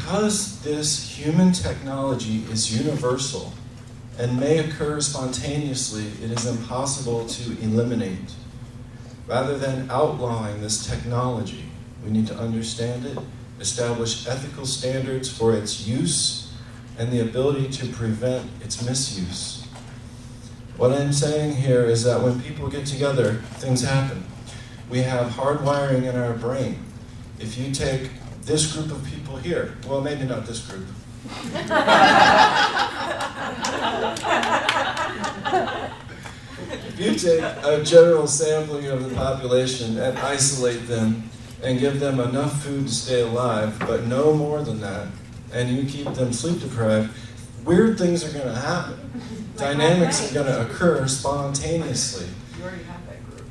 because this human technology is universal and may occur spontaneously, it is impossible to eliminate. Rather than outlawing this technology, we need to understand it, establish ethical standards for its use, and the ability to prevent its misuse. What I'm saying here is that when people get together, things happen. We have hardwiring in our brain. If you take this group of people here, well, maybe not this group. If you take a general sampling of the population and isolate them and give them enough food to stay alive, but no more than that, and you keep them sleep deprived, weird things are going to happen. Dynamics are going to occur spontaneously. You already have that group.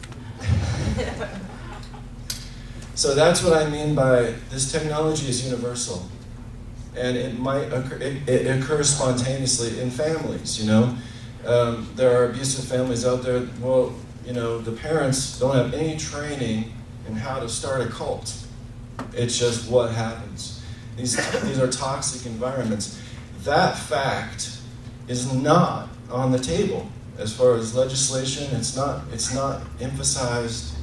So that's what I mean by this technology is universal. And it might occur, it occurs spontaneously in families, you know. There are abusive families out there. Well, you know, the parents don't have any training in how to start a cult. It's just what happens. These are toxic environments. That fact is not on the table as far as legislation. It's not emphasized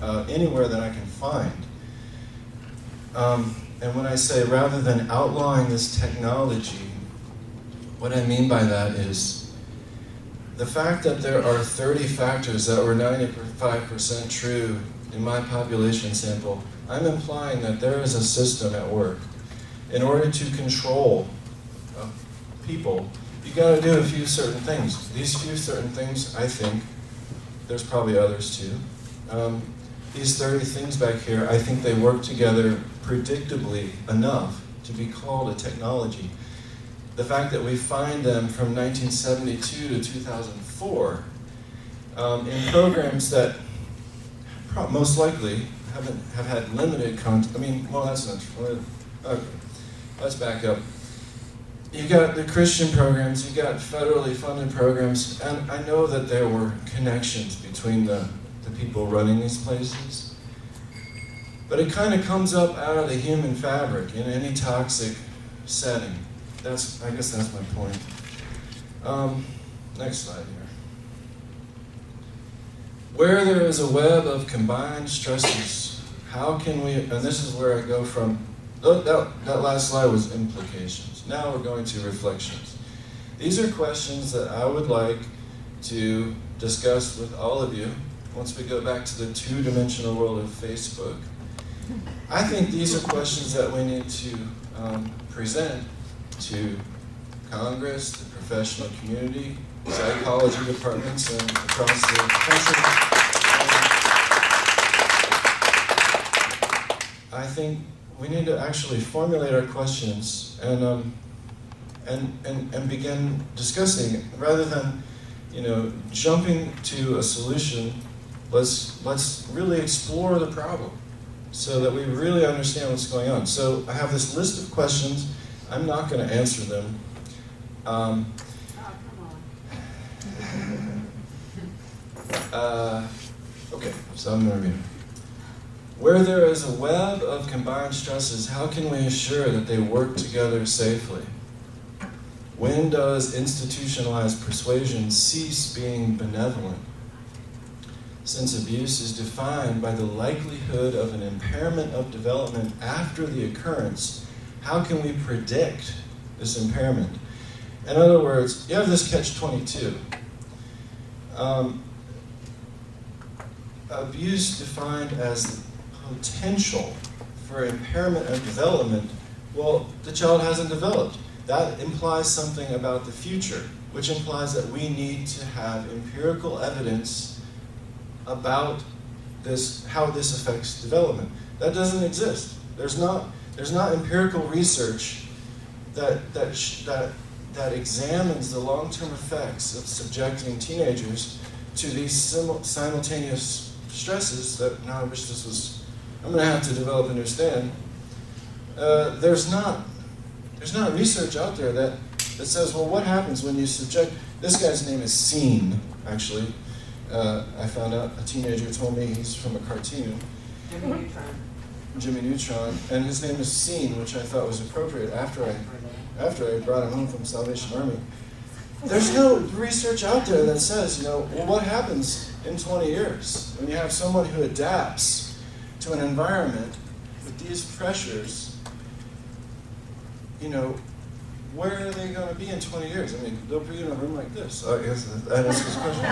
anywhere that I can find. And when I say rather than outlawing this technology, what I mean by that is the fact that there are 30 factors that were 95% true in my population sample, I'm implying that there is a system at work. In order to control people, you got to do a few certain things. These few certain things, I think, there's probably others too. These 30 things back here, I think they work together predictably enough to be called a technology. The fact that we find them from 1972 to 2004 in programs that most likely have had limited content. I mean, well, that's not true. Okay, let's back up. You got the Christian programs, you got federally funded programs, and I know that there were connections between the people running these places. But it kind of comes up out of the human fabric in any toxic setting. I guess that's my point. Next slide here. Where there is a web of combined stresses, how can we, and this is where I go from, that last slide was implications. Now we're going to reflections. These are questions that I would like to discuss with all of you once we go back to the two-dimensional world of Facebook. I think these are questions that we need to present to Congress, the professional community, psychology departments, and across the country. I think we need to actually formulate our questions and begin discussing it rather than, you know, jumping to a solution. Let's really explore the problem so that we really understand what's going on. So I have this list of questions. I'm not going to answer them. Come on. Okay, so I'm going to read it. Where there is a web of combined stresses, how can we assure that they work together safely? When does institutionalized persuasion cease being benevolent? Since abuse is defined by the likelihood of an impairment of development after the occurrence, how can we predict this impairment? In other words, you have this catch-22. Abuse defined as potential for impairment of development, well, the child hasn't developed. That implies something about the future, which implies that we need to have empirical evidence about this, how this affects development. That doesn't exist. There's not empirical research that examines the long-term effects of subjecting teenagers to these simultaneous stresses that, now I wish this was, I'm going to have to develop and understand. There's not research out there that says, well, what happens when you subject, this guy's name is Scene, actually. I found out a teenager told me he's from a cartoon. Jimmy Neutron, and his name is Scene, which I thought was appropriate after I brought him home from Salvation Army. There's no research out there that says, well, what happens in 20 years when you have someone who adapts to an environment with these pressures? Where are they going to be in 20 years? I mean, they'll be in a room like this. I guess that answers the question.